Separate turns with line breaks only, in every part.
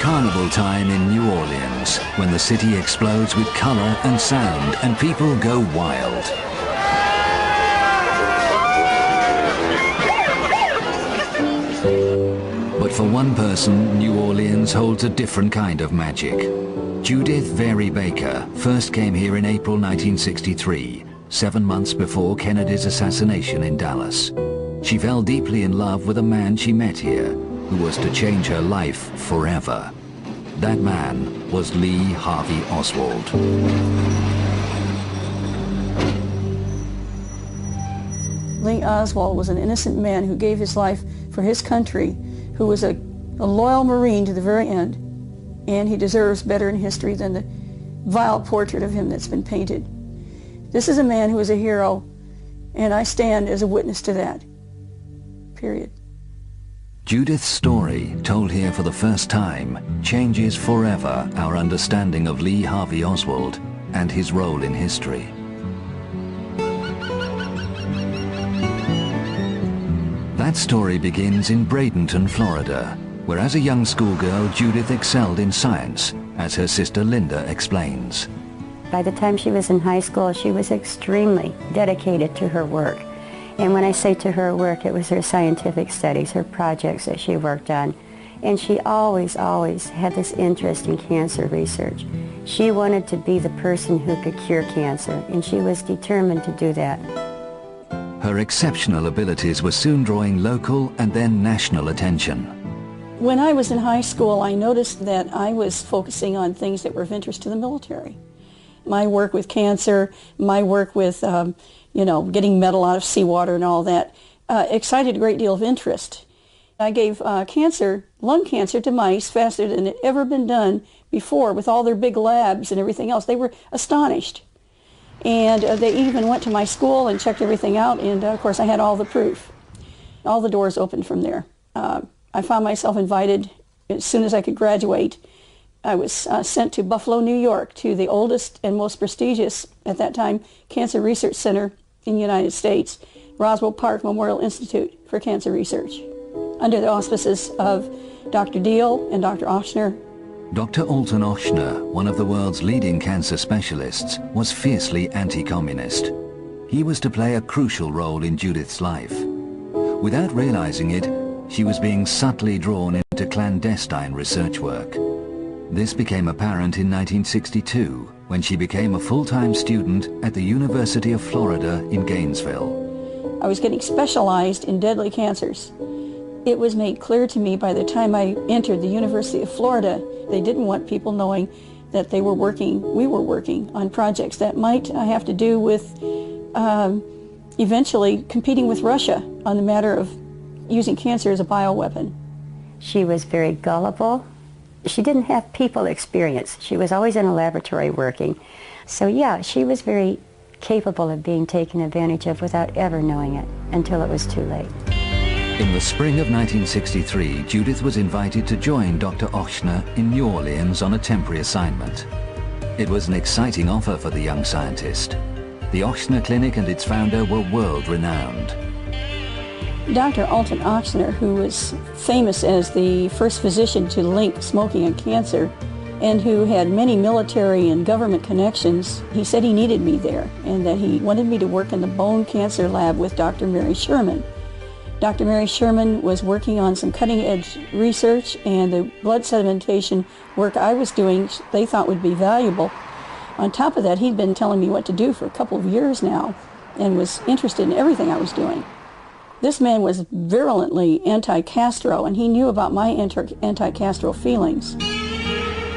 carnival time in New Orleans, when the city explodes with color and sound and people go wild. But for one person, New Orleans holds a different kind of magic. Judith Very Baker first came here in April 1963, 7 months before Kennedy's assassination in Dallas. She fell deeply in love with a man she met here, who was to change her life forever. That man was Lee Harvey Oswald.
Lee Oswald was an innocent man who gave his life for his country, who was a loyal Marine to the very end, and he deserves better in history than the vile portrait of him that's been painted. This is a man who is a hero, and I stand as a witness to that. Period.
Judith's story, told here for the first time, changes forever our understanding of Lee Harvey Oswald and his role in history. That story begins in Bradenton, Florida, where as a young schoolgirl Judith excelled in science, as her sister Linda explains.
By the time she was in high school, she was extremely dedicated to her work. And when I say to her work, it was her scientific studies, her projects that she worked on. And she always had this interest in cancer research. She wanted to be the person who could cure cancer, and she was determined to do that.
Her exceptional abilities were soon drawing local and then national attention.
When I was in high school, I noticed that I was focusing on things that were of interest to the military. My work with cancer, my work with getting metal out of seawater and all that, excited a great deal of interest. I gave lung cancer to mice faster than it had ever been done before with all their big labs and everything else. They were astonished. And they even went to my school and checked everything out, and of course I had all the proof. All the doors opened from there. I found myself invited as soon as I could graduate. I was sent to Buffalo, New York, to the oldest and most prestigious, at that time, cancer research center in the United States, Roswell Park Memorial Institute for Cancer Research, under the auspices of Dr. Deal and Dr. Ochsner.
Dr. Alton Ochsner, one of the world's leading cancer specialists, was fiercely anti-communist. He was to play a crucial role in Judith's life. Without realizing it, she was being subtly drawn into clandestine research work. This became apparent in 1962, when she became a full-time student at the University of Florida in Gainesville.
I was getting specialized in deadly cancers. It was made clear to me by the time I entered the University of Florida, they didn't want people knowing that we were working on projects that might have to do with eventually competing with Russia on the matter of using cancer as a bioweapon.
She was very gullible. She didn't have people experience. She was always in a laboratory working. So yeah, she was very capable of being taken advantage of without ever knowing it until it was too late.
In the spring of 1963, Judith was invited to join Dr. Ochsner in New Orleans on a temporary assignment. It was an exciting offer for the young scientist. The Ochsner Clinic and its founder were world-renowned.
Dr. Alton Ochsner, who was famous as the first physician to link smoking and cancer, and who had many military and government connections, he said he needed me there, and that he wanted me to work in the bone cancer lab with Dr. Mary Sherman. Dr. Mary Sherman was working on some cutting-edge research, and the blood sedimentation work I was doing they thought would be valuable. On top of that, he'd been telling me what to do for a couple of years now, and was interested in everything I was doing. This man was virulently anti-Castro, and he knew about my anti-Castro feelings.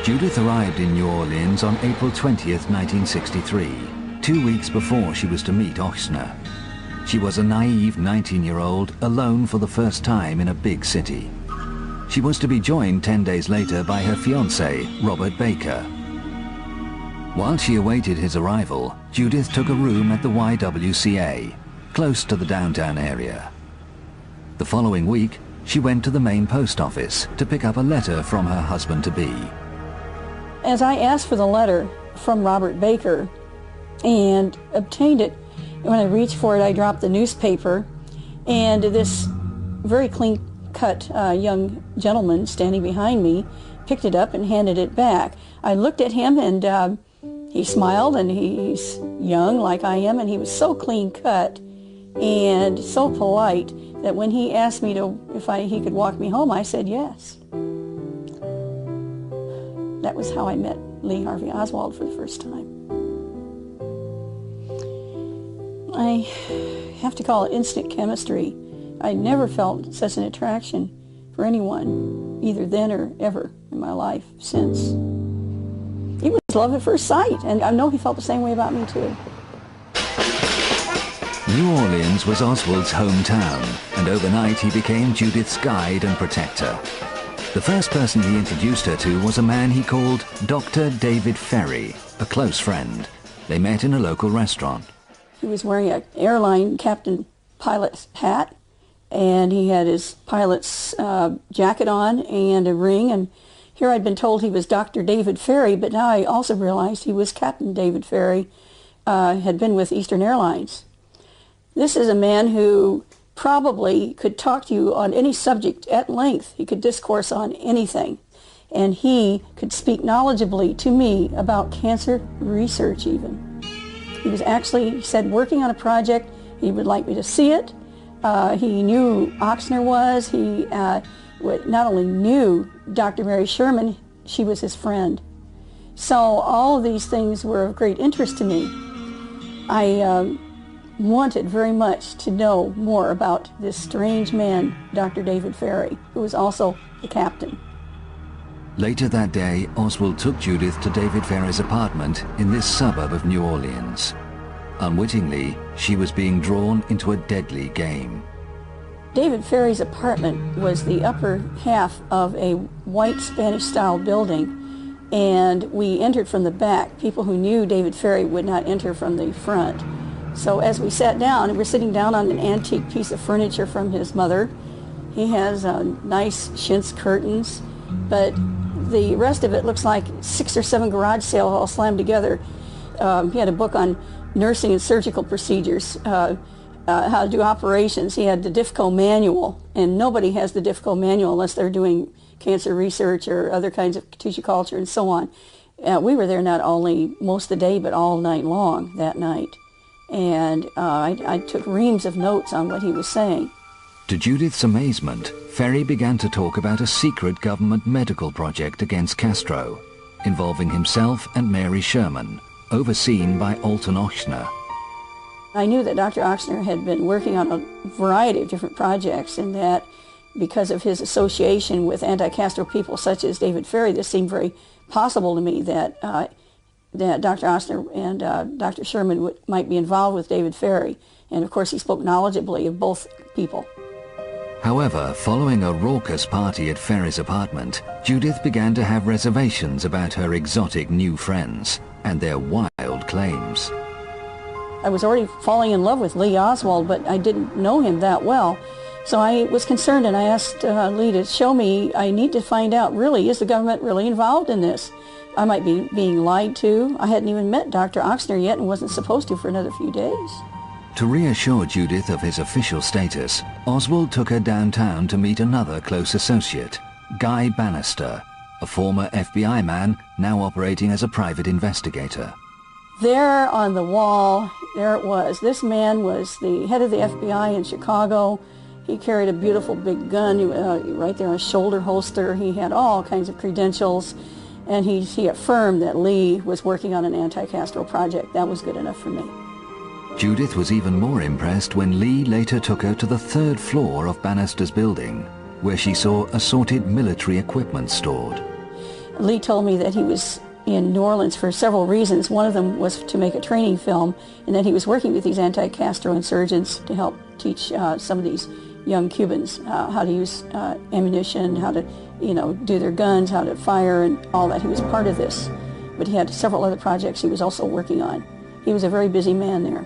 Judith arrived in New Orleans on April 20th, 1963, 2 weeks before she was to meet Ochsner. She was a naive 19-year-old, alone for the first time in a big city. She was to be joined 10 days later by her fiancé, Robert Baker. While she awaited his arrival, Judith took a room at the YWCA, close to the downtown area. The following week, she went to the main post office to pick up a letter from her husband-to-be.
As I asked for the letter from Robert Baker and obtained it, when I reached for it, I dropped the newspaper, and this very clean cut young gentleman standing behind me picked it up and handed it back. I looked at him, and he smiled, and he's young like I am, and he was so clean cut and so polite that when he asked me if he could walk me home, I said yes. That was how I met Lee Harvey Oswald for the first time. I have to call it instant chemistry. I never felt such an attraction for anyone, either then or ever in my life since. It was love at first sight, and I know he felt the same way about me too.
New Orleans was Oswald's hometown, and overnight he became Judith's guide and protector. The first person he introduced her to was a man he called Dr. David Ferry, a close friend. They met in a local restaurant.
He was wearing an airline captain pilot's hat, and he had his pilot's jacket on and a ring, and here I'd been told he was Dr. David Ferry, but now I also realized he was Captain David Ferry, had been with Eastern Airlines. This is a man who probably could talk to you on any subject at length. He could discourse on anything, and he could speak knowledgeably to me about cancer research even. He was actually, he said, working on a project. He would like me to see it. He knew Ochsner was. He not only knew Dr. Mary Sherman, she was his friend. So all of these things were of great interest to me. I wanted very much to know more about this strange man, Dr. David Ferry, who was also the captain.
Later that day, Oswald took Judith to David Ferry's apartment in this suburb of New Orleans. Unwittingly, she was being drawn into a deadly game.
David Ferry's apartment was the upper half of a white Spanish-style building, and we entered from the back. People who knew David Ferry would not enter from the front. So as we sat down, and we're sitting down on an antique piece of furniture from his mother. He has nice chintz curtains, but the rest of it looks like 6 or 7 garage sales all slammed together. He had a book on nursing and surgical procedures, how to do operations. He had the DIFCO manual, and nobody has the DIFCO manual unless they're doing cancer research or other kinds of tissue culture and so on. We were there not only most of the day, but all night long that night. And I took reams of notes on what he was saying.
To Judith's amazement, Ferry began to talk about a secret government medical project against Castro, involving himself and Mary Sherman, overseen by Alton Ochsner.
I knew that Dr. Ochsner had been working on a variety of different projects, and that because of his association with anti-Castro people such as David Ferry, this seemed very possible to me that Dr. Ochsner and Dr. Sherman might be involved with David Ferry. And of course he spoke knowledgeably of both people.
However, following a raucous party at Ferry's apartment, Judith began to have reservations about her exotic new friends and their wild claims.
I was already falling in love with Lee Oswald, but I didn't know him that well. So I was concerned, and I asked Lee to show me. I need to find out, really, is the government really involved in this? I might be being lied to. I hadn't even met Dr. Ochsner yet and wasn't supposed to for another few days.
To reassure Judith of his official status, Oswald took her downtown to meet another close associate, Guy Bannister, a former FBI man now operating as a private investigator.
There on the wall, there it was. This man was the head of the FBI in Chicago. He carried a beautiful big gun right there on his shoulder holster. He had all kinds of credentials, and he affirmed that Lee was working on an anti-Castro project. That was good enough for me.
Judith was even more impressed when Lee later took her to the 3rd floor of Bannister's building, where she saw assorted military equipment stored.
Lee told me that he was in New Orleans for several reasons. One of them was to make a training film, and that he was working with these anti-Castro insurgents to help teach some of these young Cubans how to use ammunition, how to, do their guns, how to fire, and all that. He was part of this, but he had several other projects he was also working on. He was a very busy man there.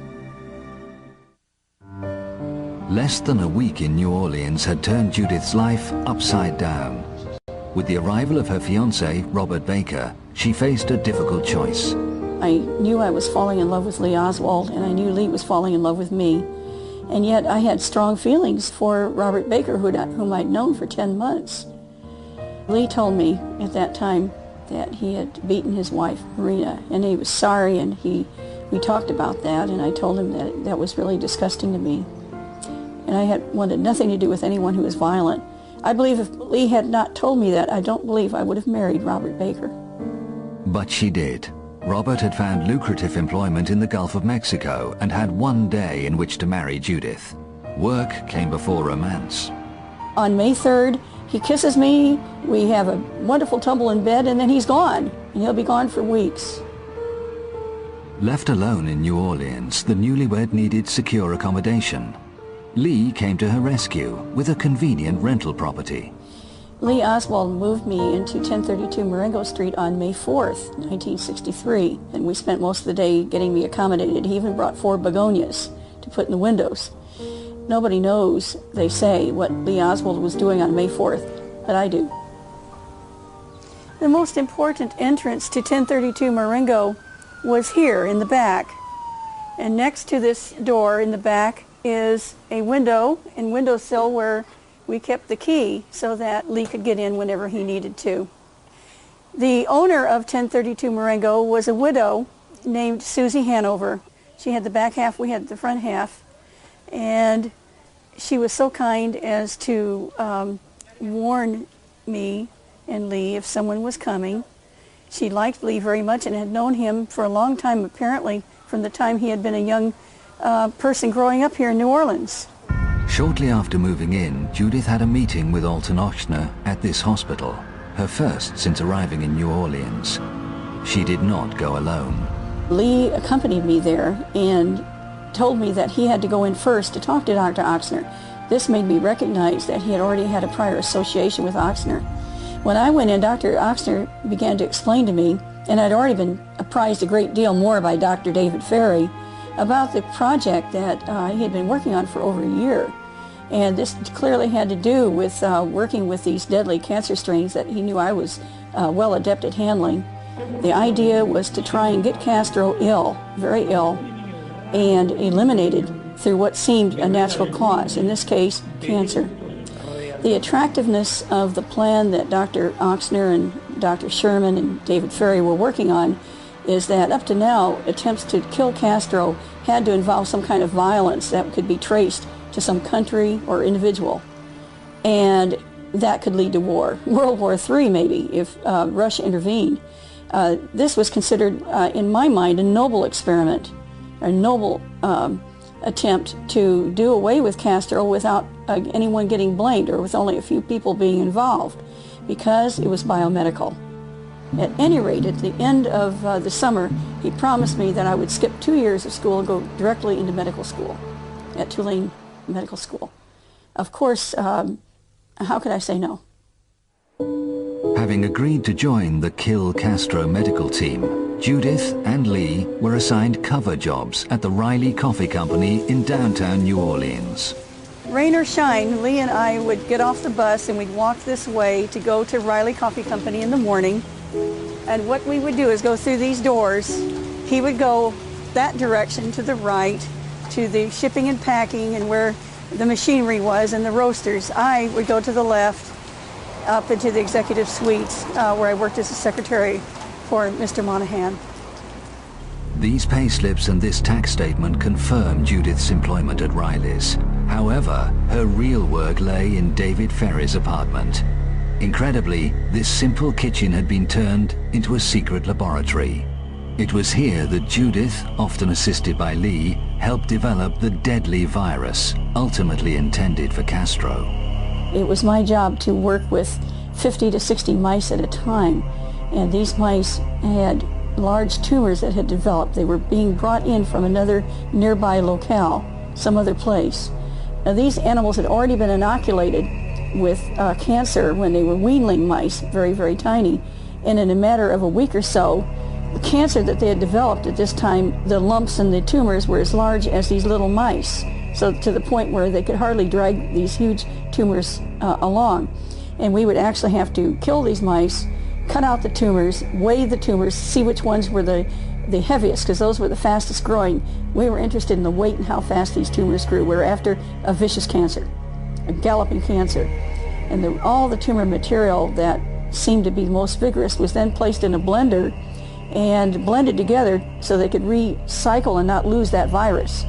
Less than a week in New Orleans had turned Judith's life upside down. With the arrival of her fiancé, Robert Baker, she faced a difficult choice.
I knew I was falling in love with Lee Oswald, and I knew Lee was falling in love with me. And yet I had strong feelings for Robert Baker, whom I'd known for 10 months. Lee told me at that time that he had beaten his wife, Marina, and he was sorry, and we talked about that, and I told him that that was really disgusting to me. And I had wanted nothing to do with anyone who was violent. I believe if Lee had not told me that, I don't believe I would have married Robert Baker.
But she did. Robert had found lucrative employment in the Gulf of Mexico and had one day in which to marry Judith. Work came before romance.
On May 3rd, he kisses me, we have a wonderful tumble in bed, and then he's gone. And he'll be gone for weeks.
Left alone in New Orleans, the newlywed needed secure accommodation. Lee came to her rescue with a convenient rental property.
Lee Oswald moved me into 1032 Marengo Street on May 4th, 1963, and we spent most of the day getting me accommodated. He even brought 4 begonias to put in the windows. Nobody knows, they say, what Lee Oswald was doing on May 4th, but I do. The most important entrance to 1032 Marengo was here in the back, and next to this door in the back is a window and windowsill where we kept the key so that Lee could get in whenever he needed to. The owner of 1032 Marengo was a widow named Susie Hanover. She had the back half, we had the front half, and she was so kind as to warn me and Lee if someone was coming. She liked Lee very much and had known him for a long time, apparently from the time he had been a young person growing up here in New Orleans.
Shortly after moving in, Judith had a meeting with Alton Ochsner at this hospital, her first since arriving in New Orleans. She did not go alone.
Lee accompanied me there and told me that he had to go in first to talk to Dr. Ochsner. This made me recognize that he had already had a prior association with Ochsner. When I went in, Dr. Ochsner began to explain to me, and I'd already been apprised a great deal more by Dr. David Ferry, about the project that he had been working on for over a year. And this clearly had to do with working with these deadly cancer strains that he knew I was well adept at handling. The idea was to try and get Castro ill, very ill, and eliminated through what seemed a natural cause, in this case, cancer. The attractiveness of the plan that Dr. Ochsner and Dr. Sherman and David Ferry were working on is that up to now, attempts to kill Castro had to involve some kind of violence that could be traced to some country or individual. And that could lead to war. World War III, maybe, if Russia intervened. This was considered, in my mind, a noble experiment, a noble attempt to do away with Castro without anyone getting blamed or with only a few people being involved, because it was biomedical. At any rate, at the end of the summer, he promised me that I would skip 2 years of school and go directly into medical school at Tulane Medical School. Of course, how could I say no?
Having agreed to join the Kill Castro medical team, Judith and Lee were assigned cover jobs at the Riley Coffee Company in downtown New Orleans.
Rain or shine, Lee and I would get off the bus and we'd walk this way to go to Riley Coffee Company in the morning. And what we would do is go through these doors. He would go that direction to the right to the shipping and packing and where the machinery was and the roasters. I would go to the left up into the executive suites where I worked as a secretary for Mr. Monahan.
These payslips and this tax statement confirm Judith's employment at Riley's. However, her real work lay in David Ferry's apartment. Incredibly, this simple kitchen had been turned into a secret laboratory. It was here that Judith, often assisted by Lee, helped develop the deadly virus, ultimately intended for Castro.
It was my job to work with 50 to 60 mice at a time, and these mice had large tumors that had developed. They were being brought in from another nearby locale, some other place. Now, these animals had already been inoculated with cancer when they were weanling mice, very, very tiny, and in a matter of a week or so, the cancer that they had developed at this time, the lumps and the tumors were as large as these little mice, so to the point where they could hardly drag these huge tumors along. And we would actually have to kill these mice, cut out the tumors, weigh the tumors, see which ones were the heaviest, because those were the fastest growing. We were interested in the weight and how fast these tumors grew. We were after a vicious cancer, a galloping cancer. And all the tumor material that seemed to be most vigorous was then placed in a blender and blended together so they could recycle and not lose that virus.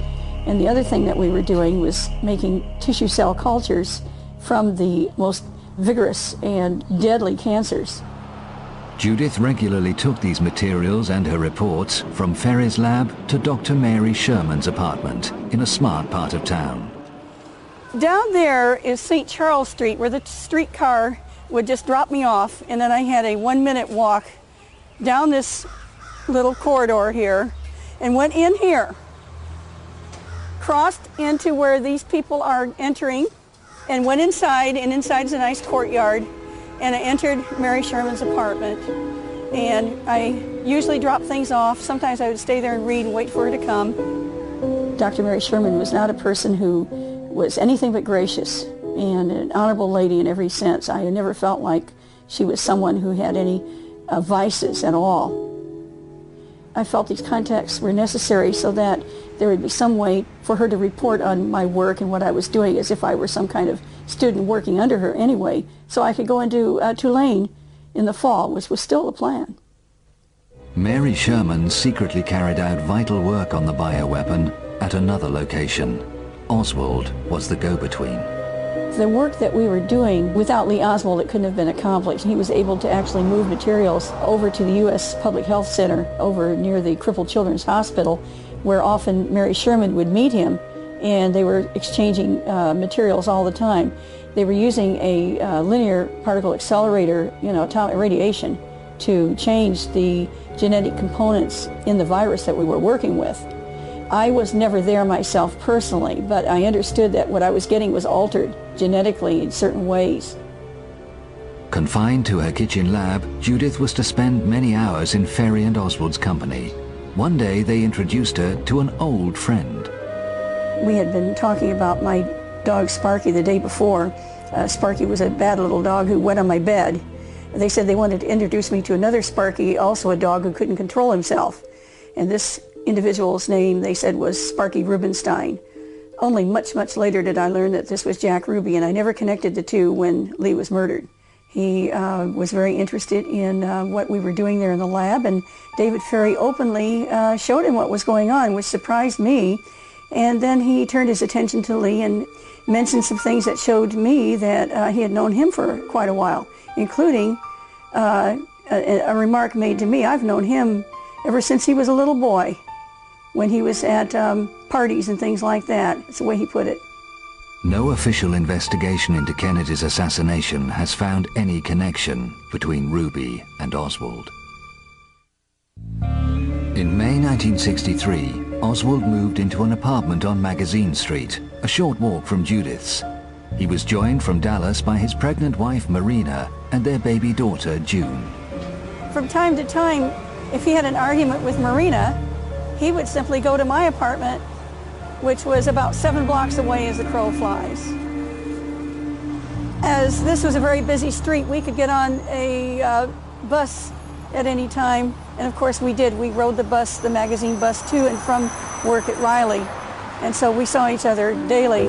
And the other thing that we were doing was making tissue cell cultures from the most vigorous and deadly cancers.
Judith regularly took these materials and her reports from Ferry's lab to Dr. Mary Sherman's apartment in a smart part of town.
Down there is St. Charles Street, where the streetcar would just drop me off, and then I had a 1-minute walk down this little corridor here and went in here, crossed into where these people are entering, and went inside, and inside is a nice courtyard, and I entered Mary Sherman's apartment. And I usually drop things off. Sometimes I would stay there and read and wait for her to come. Dr. Mary Sherman was not a person who was anything but gracious and an honorable lady in every sense. I never felt like she was someone who had any vices at all. I felt these contacts were necessary so that there would be some way for her to report on my work and what I was doing as if I were some kind of student working under her anyway, so I could go into Tulane in the fall, which was still the plan.
Mary Sherman secretly carried out vital work on the bioweapon at another location. Oswald was the go-between.
The work that we were doing, without Lee Oswald, it couldn't have been accomplished. He was able to actually move materials over to the U.S. Public Health Center over near the Crippled Children's Hospital, where often Mary Sherman would meet him, and they were exchanging materials all the time. They were using a linear particle accelerator, atomic radiation, to change the genetic components in the virus that we were working with. I was never there myself personally, but I understood that what I was getting was altered genetically in certain ways.
Confined to her kitchen lab, Judith was to spend many hours in Ferry and Oswald's company. One day they introduced her to an old friend.
We had been talking about my dog Sparky the day before. Sparky was a bad little dog who went on my bed. They said they wanted to introduce me to another Sparky, also a dog who couldn't control himself. And this individual's name, they said, was Sparky Rubenstein. Only much, much later did I learn that this was Jack Ruby, and I never connected the two when Lee was murdered. He was very interested in what we were doing there in the lab, and David Ferry openly showed him what was going on, which surprised me. And then he turned his attention to Lee and mentioned some things that showed me that he had known him for quite a while, including a remark made to me. I've known him ever since he was a little boy, when he was at parties and things like that. That's the way he put it.
No official investigation into Kennedy's assassination has found any connection between Ruby and Oswald. In May 1963, Oswald moved into an apartment on Magazine Street, a short walk from Judith's. He was joined from Dallas by his pregnant wife Marina and their baby daughter June.
From time to time, if he had an argument with Marina, he would simply go to my apartment, which was about 7 blocks away as the crow flies. As this was a very busy street, we could get on a bus at any time, and of course we did. We rode the bus, the magazine bus, to and from work at Riley, and so we saw each other daily.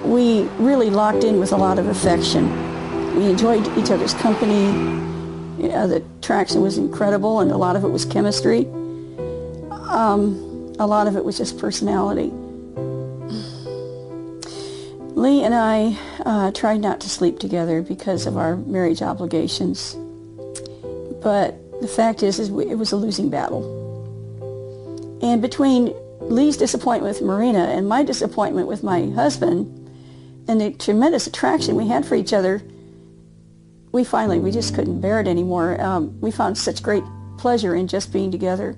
We really locked in with a lot of affection. We enjoyed each other's company. The traction was incredible, and a lot of it was chemistry. A lot of it was just personality. Lee and I tried not to sleep together because of our marriage obligations. But the fact is it was a losing battle. And between Lee's disappointment with Marina and my disappointment with my husband, and the tremendous attraction we had for each other, we just couldn't bear it anymore. We found such great pleasure in just being together.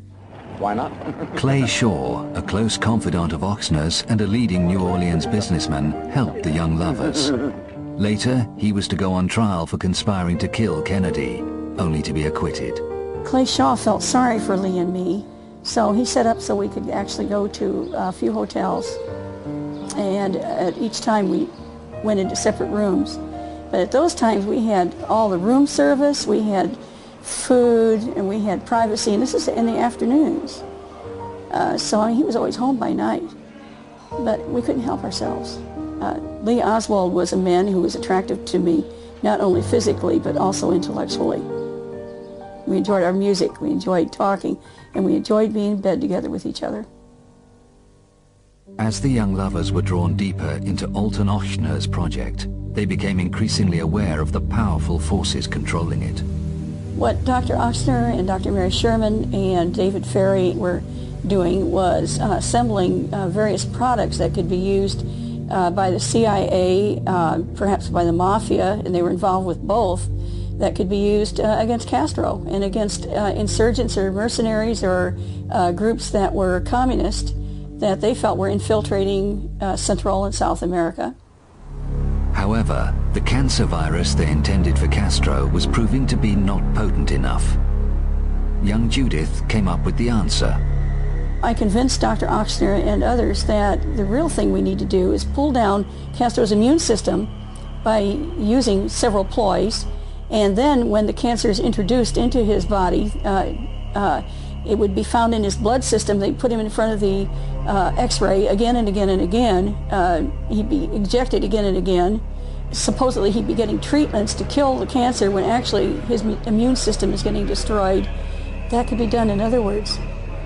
Why not?
Clay Shaw, a close confidant of Oxner's and a leading New Orleans businessman, helped the young lovers. Later, he was to go on trial for conspiring to kill Kennedy, only to be acquitted.
Clay Shaw felt sorry for Lee and me, so he set up so we could actually go to a few hotels. And at each time we went into separate rooms. But at those times we had all the room service, we had food, and we had privacy, and this is in the afternoons. So I mean, he was always home by night, but we couldn't help ourselves. Lee Oswald was a man who was attractive to me, not only physically, but also intellectually. We enjoyed our music, we enjoyed talking, and we enjoyed being in bed together with each other.
As the young lovers were drawn deeper into Alton Ochsner's project, they became increasingly aware of the powerful forces controlling it.
What Dr. Ochsner and Dr. Mary Sherman and David Ferry were doing was assembling various products that could be used by the CIA, perhaps by the Mafia, and they were involved with both, that could be used against Castro and against insurgents or mercenaries or groups that were communist that they felt were infiltrating Central and South America.
However, the cancer virus they intended for Castro was proving to be not potent enough. Young Judith came up with the answer.
I convinced Dr. Ochsner and others that the real thing we need to do is pull down Castro's immune system by using several ploys, and then when the cancer is introduced into his body, it would be found in his blood system. They'd put him in front of the X-ray again and again and again. He'd be injected again and again. Supposedly he'd be getting treatments to kill the cancer when actually his immune system is getting destroyed. That could be done. In other words,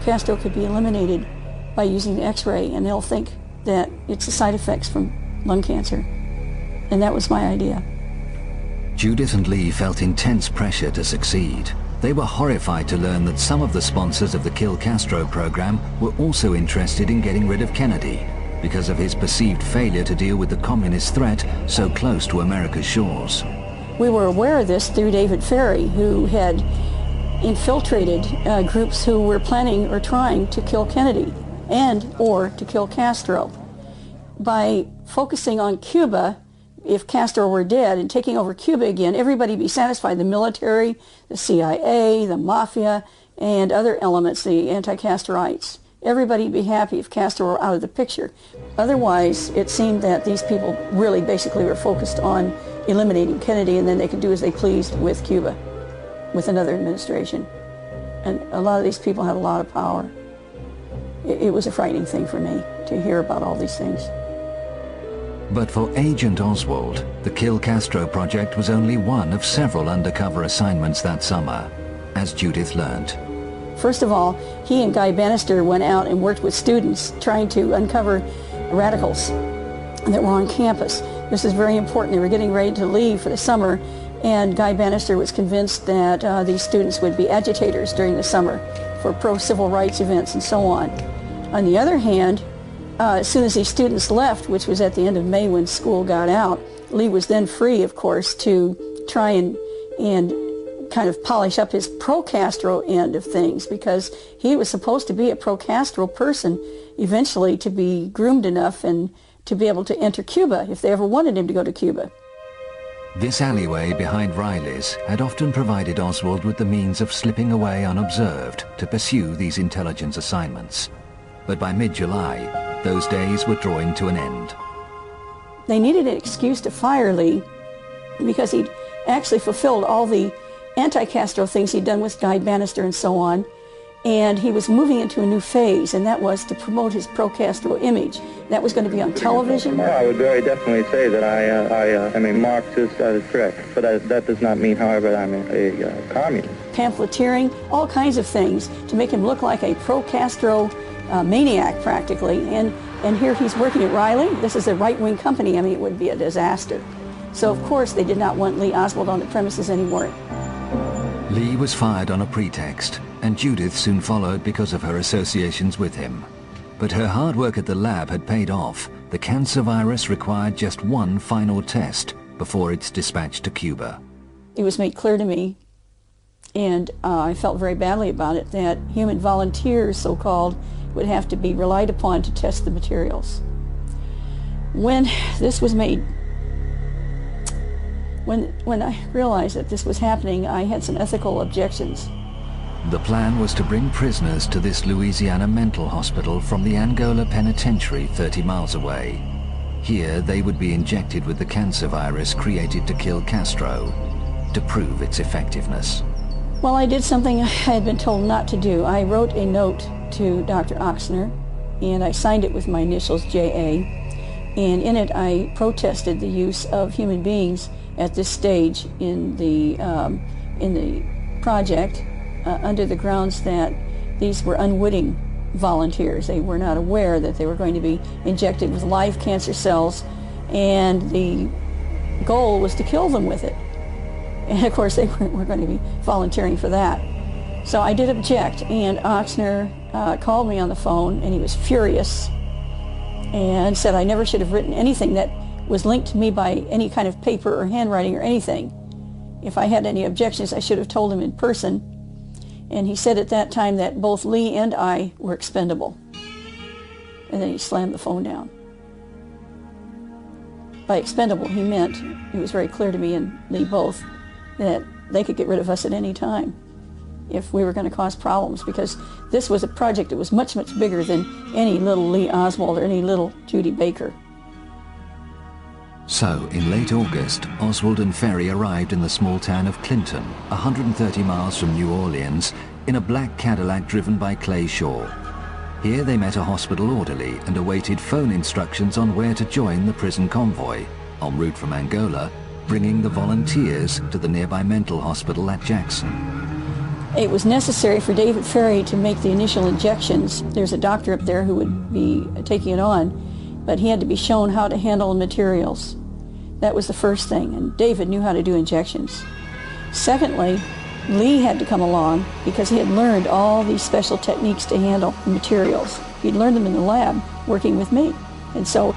Castro could be eliminated by using the X-ray, and they'll think that it's the side effects from lung cancer. And that was my idea.
Judith and Lee felt intense pressure to succeed. They were horrified to learn that some of the sponsors of the Kill Castro program were also interested in getting rid of Kennedy because of his perceived failure to deal with the communist threat so close to America's shores.
We were aware of this through David Ferry, who had infiltrated groups who were planning or trying to kill Kennedy and or to kill Castro. By focusing on Cuba, if Castro were dead and taking over Cuba again, everybody would be satisfied. The military, the CIA, the Mafia, and other elements, the anti-Castroites. Everybody would be happy if Castro were out of the picture. Otherwise, it seemed that these people really basically were focused on eliminating Kennedy, and then they could do as they pleased with Cuba, with another administration. And a lot of these people had a lot of power. It was a frightening thing for me to hear about all these things.
But for Agent Oswald, the Kill Castro project was only one of several undercover assignments that summer, as Judith learned.
First of all, he and Guy Bannister went out and worked with students trying to uncover radicals that were on campus. This is very important. They were getting ready to leave for the summer, and Guy Bannister was convinced that these students would be agitators during the summer for pro-civil rights events and so on. On the other hand, as soon as these students left, which was at the end of May when school got out, Lee was then free, of course, to try and kind of polish up his pro-Castro end of things, because he was supposed to be a pro-Castro person eventually, to be groomed enough and to be able to enter Cuba if they ever wanted him to go to Cuba.
This alleyway behind Riley's had often provided Oswald with the means of slipping away unobserved to pursue these intelligence assignments. But by mid-July, those days were drawing to an end.
They needed an excuse to fire Lee because he'd actually fulfilled all the anti-Castro things he'd done with Guy Bannister and so on, and he was moving into a new phase, and that was to promote his pro-Castro image. That was going to be on television.
Well, I would very definitely say that I am a Marxist, that is correct, but that does not mean, however, I'm a communist.
Pamphleteering, all kinds of things to make him look like a pro-Castro maniac practically, and here he's working at Riley. This is a right-wing company. I mean, it would be a disaster. So of course they did not want Lee Oswald on the premises anymore.
Lee was fired on a pretext, and Judith soon followed because of her associations with him. But her hard work at the lab had paid off. The cancer virus required just one final test before it's dispatched to Cuba.
It was made clear to me, and I felt very badly about it, that human volunteers, so-called, would have to be relied upon to test the materials. When this was made, when I realized that this was happening, I had some ethical objections.
The plan was to bring prisoners to this Louisiana mental hospital from the Angola penitentiary 30 miles away. Here they would be injected with the cancer virus created to kill Castro, to prove its effectiveness.
Well, I did something I had been told not to do. I wrote a note to Dr. Ochsner, and I signed it with my initials, J.A., and in it I protested the use of human beings at this stage in the project under the grounds that these were unwitting volunteers. They were not aware that they were going to be injected with live cancer cells, and the goal was to kill them with it. And of course they weren't going to be volunteering for that. So I did object, and Ochsner called me on the phone, and he was furious and said I never should have written anything that was linked to me by any kind of paper or handwriting or anything. If I had any objections, I should have told him in person. And he said at that time that both Lee and I were expendable. And then he slammed the phone down. By expendable, he meant, it was very clear to me and Lee both, that they could get rid of us at any time if we were going to cause problems, because this was a project that was much, much bigger than any little Lee Oswald or any little Judy Baker.
So, in late August, Oswald and Ferry arrived in the small town of Clinton, 130 miles from New Orleans, in a black Cadillac driven by Clay Shaw. Here they met a hospital orderly and awaited phone instructions on where to join the prison convoy, en route from Angola, bringing the volunteers to the nearby mental hospital at Jackson.
It was necessary for David Ferry to make the initial injections. There's a doctor up there who would be taking it on, but he had to be shown how to handle the materials. That was the first thing, and David knew how to do injections. Secondly, Lee had to come along because he had learned all these special techniques to handle the materials. He'd learned them in the lab working with me. And so,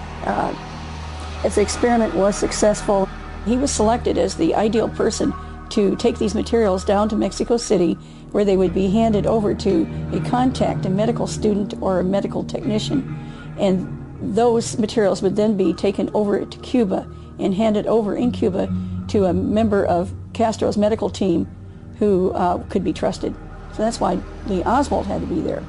as the experiment was successful, he was selected as the ideal person to take these materials down to Mexico City, where they would be handed over to a contact, a medical student or a medical technician. And those materials would then be taken over to Cuba and handed over in Cuba to a member of Castro's medical team who could be trusted. So that's why Lee Oswald had to be there.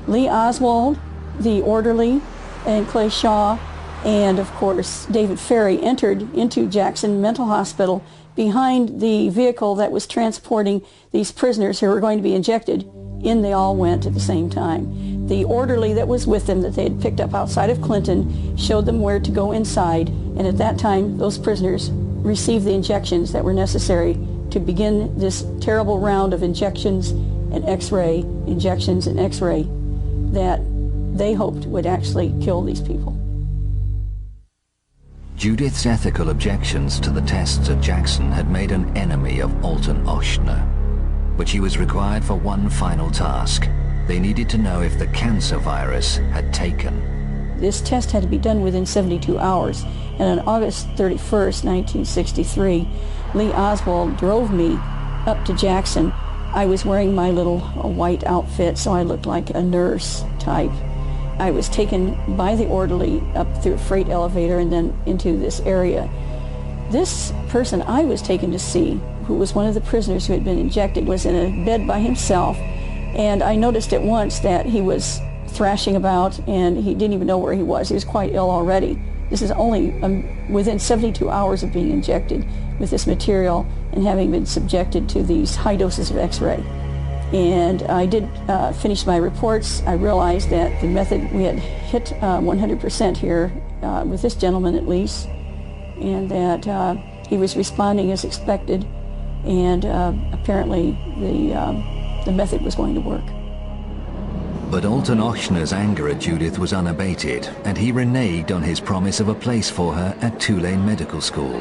Lee Oswald, the orderly, and Clay Shaw, and of course David Ferry entered into Jackson Mental Hospital behind the vehicle that was transporting these prisoners who were going to be injected. In they all went at the same time. The orderly that was with them that they had picked up outside of Clinton showed them where to go inside, and at that time those prisoners received the injections that were necessary to begin this terrible round of injections and X-ray, injections and X-ray that they hoped would actually kill these people.
Judith's ethical objections to the tests at Jackson had made an enemy of Alton Ochsner. But she was required for one final task. They needed to know if the cancer virus had taken.
This test had to be done within 72 hours, and on August 31st, 1963, Lee Oswald drove me up to Jackson. I was wearing my little white outfit, so I looked like a nurse type. I was taken by the orderly up through a freight elevator and then into this area. This person I was taken to see, who was one of the prisoners who had been injected, was in a bed by himself, and I noticed at once that he was thrashing about and he didn't even know where he was. He was quite ill already. This is only within 72 hours of being injected with this material and having been subjected to these high doses of X-ray. And I did finish my reports. I realized that the method, we had hit 100% here with this gentleman at least, and that he was responding as expected, and apparently the method was going to work.
But Alton Ochsner's anger at Judith was unabated, and he reneged on his promise of a place for her at Tulane Medical School.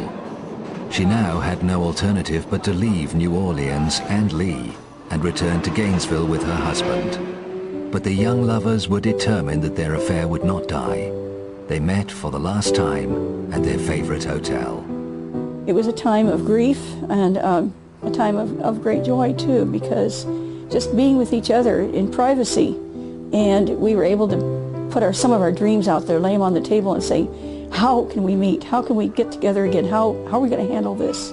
She now had no alternative but to leave New Orleans and Lee and return to Gainesville with her husband. But the young lovers were determined that their affair would not die. They met for the last time at their favorite hotel.
It was a time of grief and a time of great joy too, because just being with each other in privacy, and we were able to put some of our dreams out there, lay them on the table and say, how can we meet? How can we get together again? How are we going to handle this?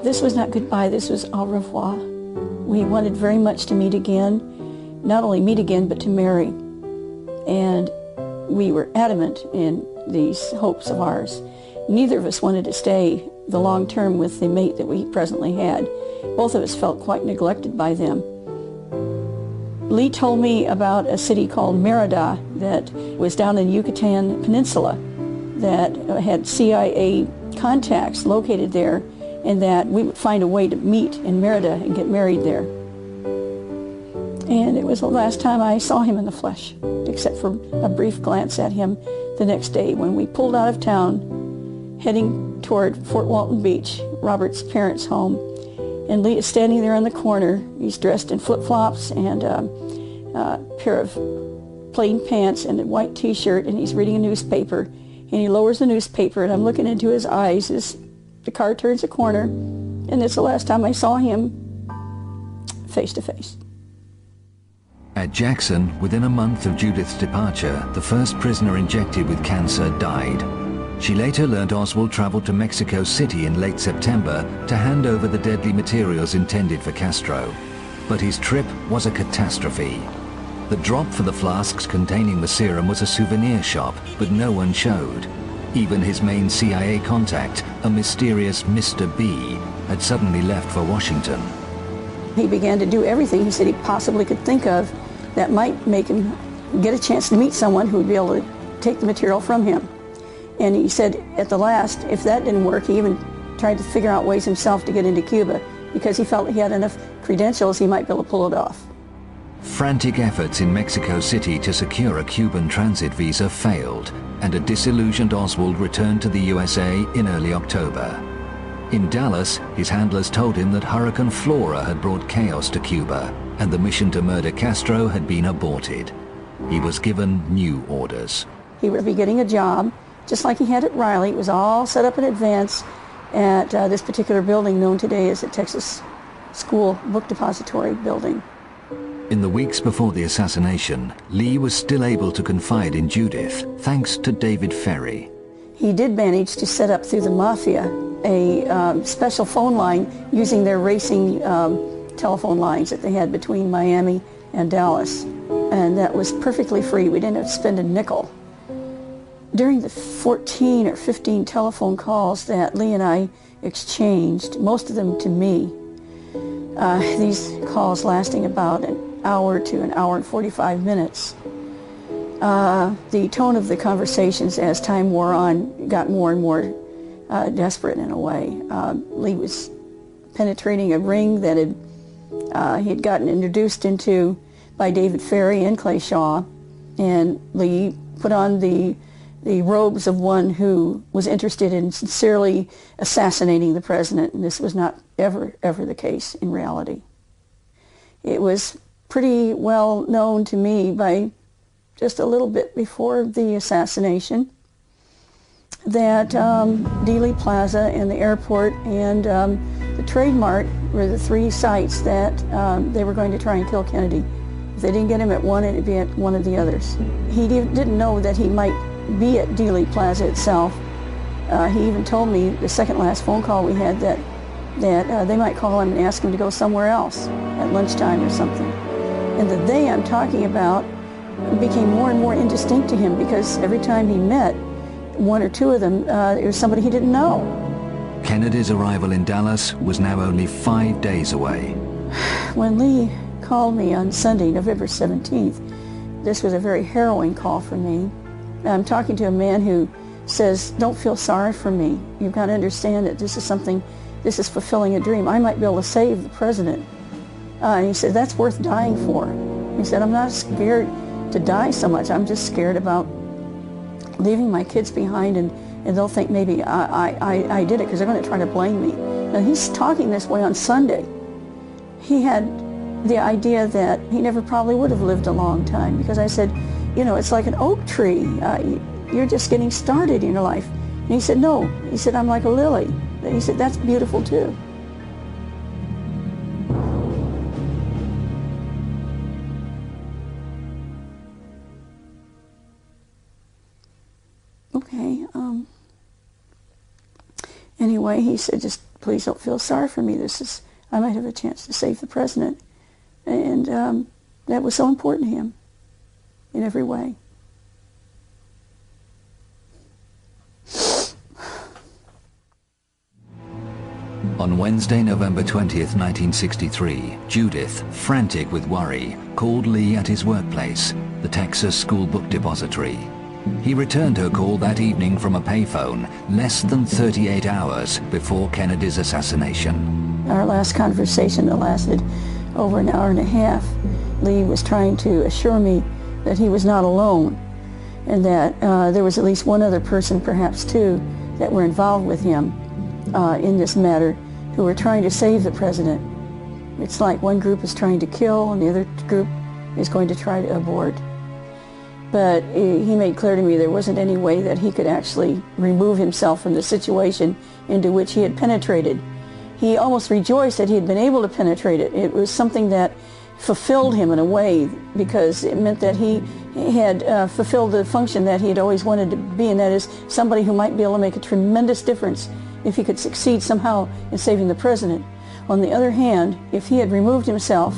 This was not goodbye, this was au revoir. We wanted very much to meet again, not only meet again, but to marry. And we were adamant in these hopes of ours. Neither of us wanted to stay the long term with the mate that we presently had. Both of us felt quite neglected by them. Lee told me about a city called Merida that was down in the Yucatan Peninsula that had CIA contacts located there, and that we would find a way to meet in Merida and get married there. And it was the last time I saw him in the flesh, except for a brief glance at him the next day when we pulled out of town, heading toward Fort Walton Beach, Robert's parents' home. And Lee is standing there on the corner. He's dressed in flip-flops and a pair of plain pants and a white T-shirt, and he's reading a newspaper. And he lowers the newspaper, and I'm looking into his eyes as the car turns a corner, and it's the last time I saw him face to face.
At Jackson, within a month of Judith's departure, the first prisoner injected with cancer died. She later learned Oswald traveled to Mexico City in late September to hand over the deadly materials intended for Castro. But his trip was a catastrophe. The drop for the flasks containing the serum was a souvenir shop, but no one showed. Even his main CIA contact, a mysterious Mr. B, had suddenly left for Washington.
He began to do everything he said he possibly could think of that might make him get a chance to meet someone who would be able to take the material from him. And he said at the last, if that didn't work, he even tried to figure out ways himself to get into Cuba because he felt he had enough credentials he might be able to pull it off.
Frantic efforts in Mexico City to secure a Cuban transit visa failed, and a disillusioned Oswald returned to the USA in early October. In Dallas, his handlers told him that Hurricane Flora had brought chaos to Cuba, and the mission to murder Castro had been aborted. He was given new orders.
He would be getting a job, just like he had at Riley. It was all set up in advance at this particular building known today as the Texas School Book Depository building.
In the weeks before the assassination, Lee was still able to confide in Judith, thanks to David Ferry.
He did manage to set up through the Mafia a special phone line using their racing telephone lines that they had between Miami and Dallas. And that was perfectly free. We didn't have to spend a nickel. During the 14 or 15 telephone calls that Lee and I exchanged, most of them to me, these calls lasting about an hour to an hour and 45 minutes. The tone of the conversations as time wore on got more and more desperate in a way. Lee was penetrating a ring that he had gotten introduced into by David Ferry and Clay Shaw, and Lee put on the robes of one who was interested in sincerely assassinating the president, and this was not ever the case in reality. It was pretty well known to me by just a little bit before the assassination that Dealey Plaza and the airport and the Trade Mart were the three sites that they were going to try and kill Kennedy. If they didn't get him at one, it'd be at one of the others. He didn't know that he might be at Dealey Plaza itself. He even told me the second last phone call we had that they might call him and ask him to go somewhere else at lunchtime or something. And the they I'm talking about became more and more indistinct to him because every time he met one or two of them, it was somebody he didn't know.
Kennedy's arrival in Dallas was now only 5 days away.
When Lee called me on Sunday, November 17th, this was a very harrowing call for me. I'm talking to a man who says, don't feel sorry for me. You've got to understand that this is fulfilling a dream. I might be able to save the president. And he said, that's worth dying for. He said, I'm not scared to die so much. I'm just scared about leaving my kids behind and they'll think maybe I did it because they're going to try to blame me. Now he's talking this way on Sunday. He had the idea that he never probably would have lived a long time because I said, you know, it's like an oak tree. You're just getting started in your life. And he said, no. He said, I'm like a lily. And he said, that's beautiful too. Okay. Anyway, he said, just please don't feel sorry for me. I might have a chance to save the president. And that was so important to him in every way.
On Wednesday, November 20th, 1963, Judith, frantic with worry, called Lee at his workplace, the Texas School Book Depository. He returned her call that evening from a payphone, less than 38 hours before Kennedy's assassination.
Our last conversation that lasted over an hour and a half, Lee was trying to assure me that he was not alone, and that there was at least one other person, perhaps two, that were involved with him in this matter, who were trying to save the president. It's like one group is trying to kill and the other group is going to try to abort. But he made clear to me there wasn't any way that he could actually remove himself from the situation into which he had penetrated. He almost rejoiced that he had been able to penetrate it. It was something that fulfilled him in a way, because it meant that he had fulfilled the function that he had always wanted to be, and that is somebody who might be able to make a tremendous difference if he could succeed somehow in saving the president. On the other hand, if he had removed himself,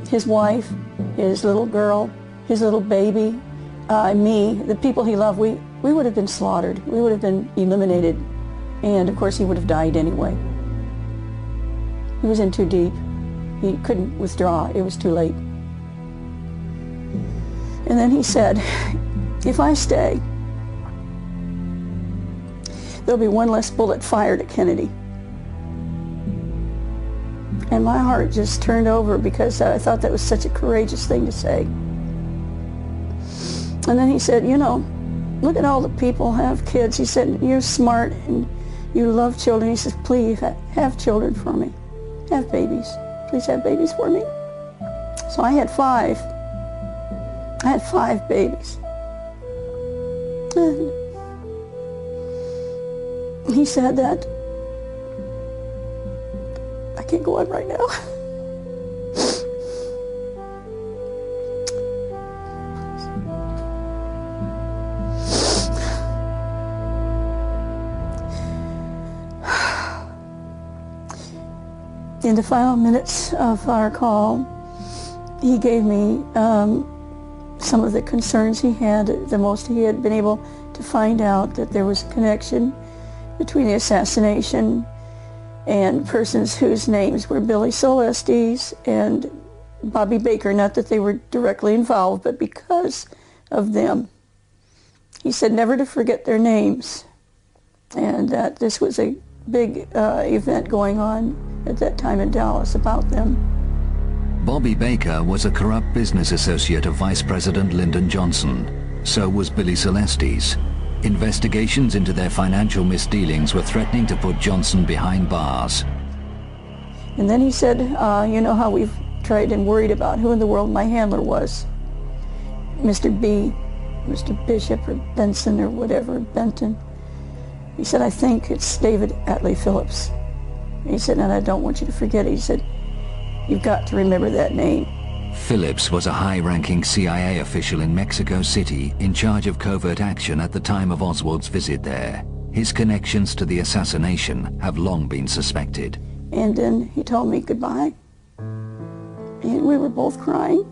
his wife, his little girl, his little baby, me, the people he loved, we would have been slaughtered. We would have been eliminated. And of course he would have died anyway. He was in too deep. He couldn't withdraw. It was too late. And then he said, if I stay, there'll be one less bullet fired at Kennedy. And my heart just turned over, because I thought that was such a courageous thing to say. And then he said, you know, look at all the people who have kids. He said, you're smart and you love children. He says, please have children for me. Have babies. Please have babies for me. So I had 5. I had 5 babies. And he said that I can't go on right now. In the final minutes of our call, he gave me some of the concerns he had. The most he had been able to find out that there was a connection between the assassination and persons whose names were Billy Celestes and Bobby Baker. Not that they were directly involved, but because of them. He said never to forget their names, and that this was a big event going on at that time in Dallas about them.
Bobby Baker was a corrupt business associate of Vice President Lyndon Johnson. So was Billy Celestes. Investigations into their financial misdealings were threatening to put Johnson behind bars.
And then he said, you know how we've tried and worried about who in the world my handler was. Mr. B, Mr. Bishop or Benson or whatever, Benton. He said, I think it's David Atlee Phillips. He said, and I don't want you to forget it. He said, you've got to remember that name.
Phillips was a high-ranking CIA official in Mexico City in charge of covert action at the time of Oswald's visit there. His connections to the assassination have long been suspected.
And then he told me goodbye. And we were both crying.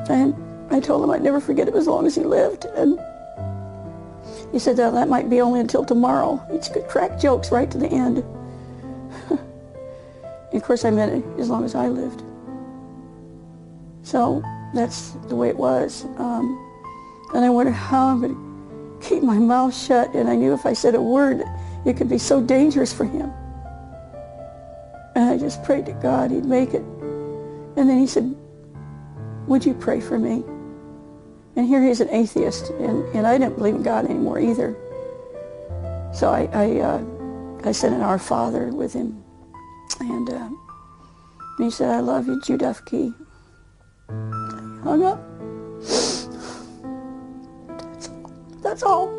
And I told him I'd never forget him as long as he lived. And he said that might be only until tomorrow. He could crack jokes right to the end. And of course I meant it as long as I lived. So that's the way it was. And I wondered how I'm going to keep my mouth shut, and I knew if I said a word, it could be so dangerous for him. And I just prayed to God he'd make it. And then he said, would you pray for me? And here he's an atheist, and I didn't believe in God anymore either. So I said an Our Father with him. And he said, I love you, Judith. Hung up. That's all.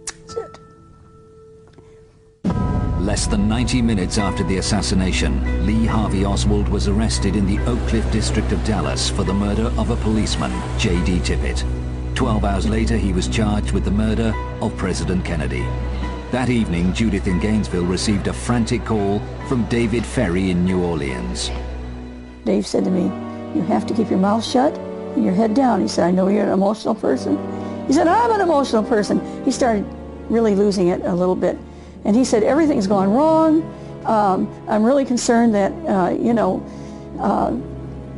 That's it.
Less than 90 minutes after the assassination, Lee Harvey Oswald was arrested in the Oak Cliff district of Dallas for the murder of a policeman, J.D. Tippit. 12 hours later, he was charged with the murder of President Kennedy. That evening, Judith in Gainesville received a frantic call from David Ferry in New Orleans.
Dave said to me, you have to keep your mouth shut and your head down. He said, I know you're an emotional person. He said, I'm an emotional person. He started really losing it a little bit. And he said, everything's gone wrong. I'm really concerned that,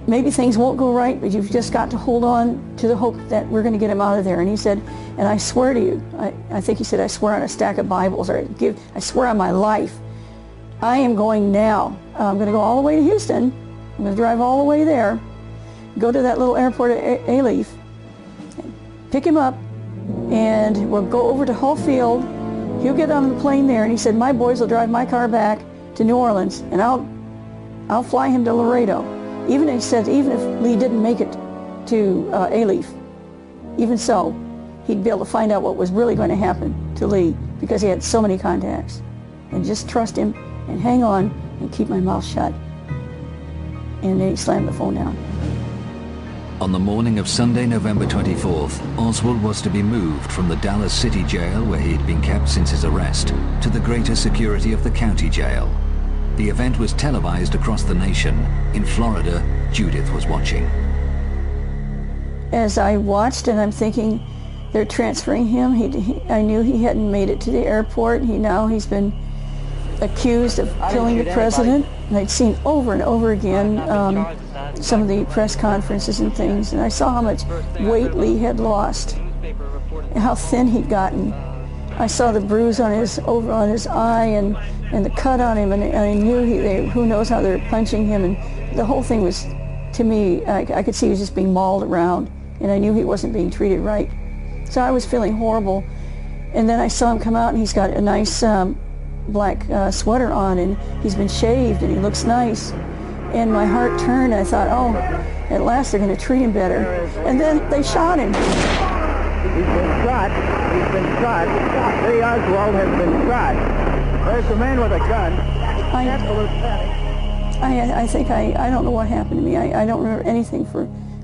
maybe things won't go right, but you've just got to hold on to the hope that we're going to get him out of there. And he said, and I swear to you, I think he said, I swear on a stack of Bibles, or I swear on my life, I am going now. I'm going to go all the way to Houston. I'm going to drive all the way there, go to that little airport at Alief, pick him up, and we'll go over to Hull Field. He'll get on the plane there, and he said, my boys will drive my car back to New Orleans, and I'll fly him to Laredo. Even he said, even if Lee didn't make it to Alief, even so, he'd be able to find out what was really going to happen to Lee, because he had so many contacts. And just trust him and hang on and keep my mouth shut. And then he slammed the phone down.
On the morning of Sunday, November 24th, Oswald was to be moved from the Dallas City Jail, where he had been kept since his arrest, to the greater security of the county jail. The event was televised across the nation. In Florida, Judith was watching.
As I watched, and I'm thinking, they're transferring him. I knew he hadn't made it to the airport. He's been accused of killing the president. And I'd seen over and over again some of the press conferences and things, and I saw how much weight Lee had lost, and how thin he'd gotten. I saw the bruise on his eye and the cut on him, and I knew who knows how they were punching him, and the whole thing was, to me, I could see he was just being mauled around, and I knew he wasn't being treated right. So I was feeling horrible, and then I saw him come out, and he's got a nice black sweater on, and he's been shaved, and he looks nice. And my heart turned, and I thought, oh, at last they're going to treat him better. And then they shot him.
He's been shot. He's been shot. Lee Oswald has been shot. There's a man with a gun. Absolute panic.
I think I don't know what happened to me. I don't remember anything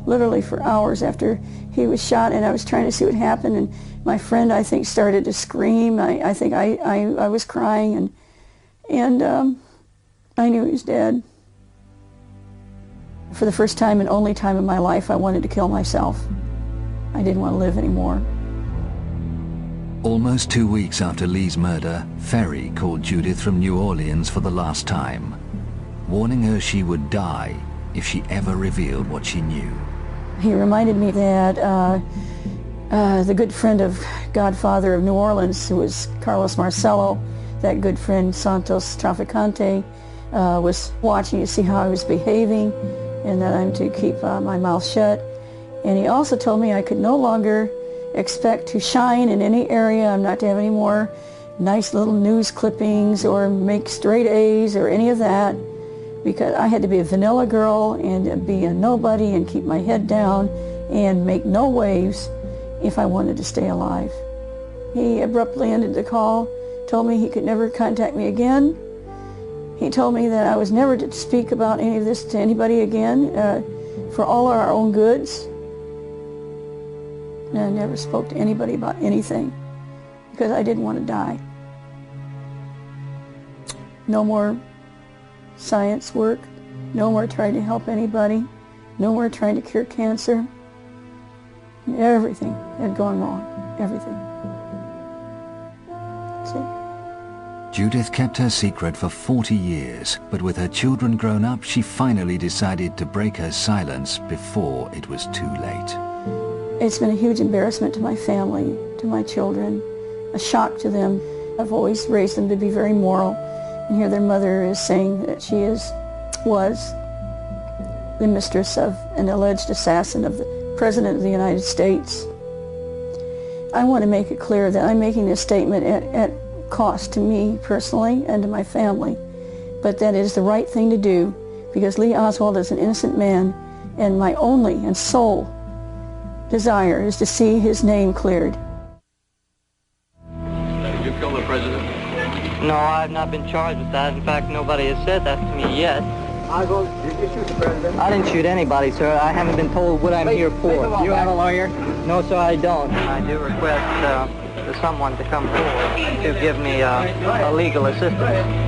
literally for hours after he was shot, and I was trying to see what happened, and my friend, I think, started to scream. I think I was crying, and I knew he was dead. For the first time and only time in my life, I wanted to kill myself. I didn't want to live anymore.
Almost 2 weeks after Lee's murder, Ferry called Judith from New Orleans for the last time, warning her she would die if she ever revealed what she knew.
He reminded me that the good friend of Godfather of New Orleans, who was Carlos Marcello, that good friend Santos Traficante, was watching to see how I was behaving, and that I'm to keep my mouth shut. And he also told me I could no longer expect to shine in any area. I'm not to have any more nice little news clippings or make straight A's or any of that, because I had to be a vanilla girl and be a nobody and keep my head down and make no waves if I wanted to stay alive. He abruptly ended the call, told me he could never contact me again. He told me that I was never to speak about any of this to anybody again, for all our own goods. And I never spoke to anybody about anything because I didn't want to die. No more science work, no more trying to help anybody, no more trying to cure cancer. Everything had gone wrong, everything. That's it.
Judith kept her secret for 40 years, but with her children grown up, she finally decided to break her silence before it was too late.
It's been a huge embarrassment to my family, to my children, a shock to them. I've always raised them to be very moral, and here their mother is saying that she was the mistress of an alleged assassin of the President of the United States. I want to make it clear that I'm making this statement at cost to me personally and to my family, but that it is the right thing to do because Lee Oswald is an innocent man, and my only and sole desire is to see his name cleared.
Did you kill the president?
No, I've not been charged with that. In fact, nobody has said that to me yet.
Oswald, did you shoot the president?
I didn't shoot anybody, sir. I haven't been told what I'm here for.
You have a lawyer?
No, sir, I don't. I do request for someone to come forward to give me legal assistance.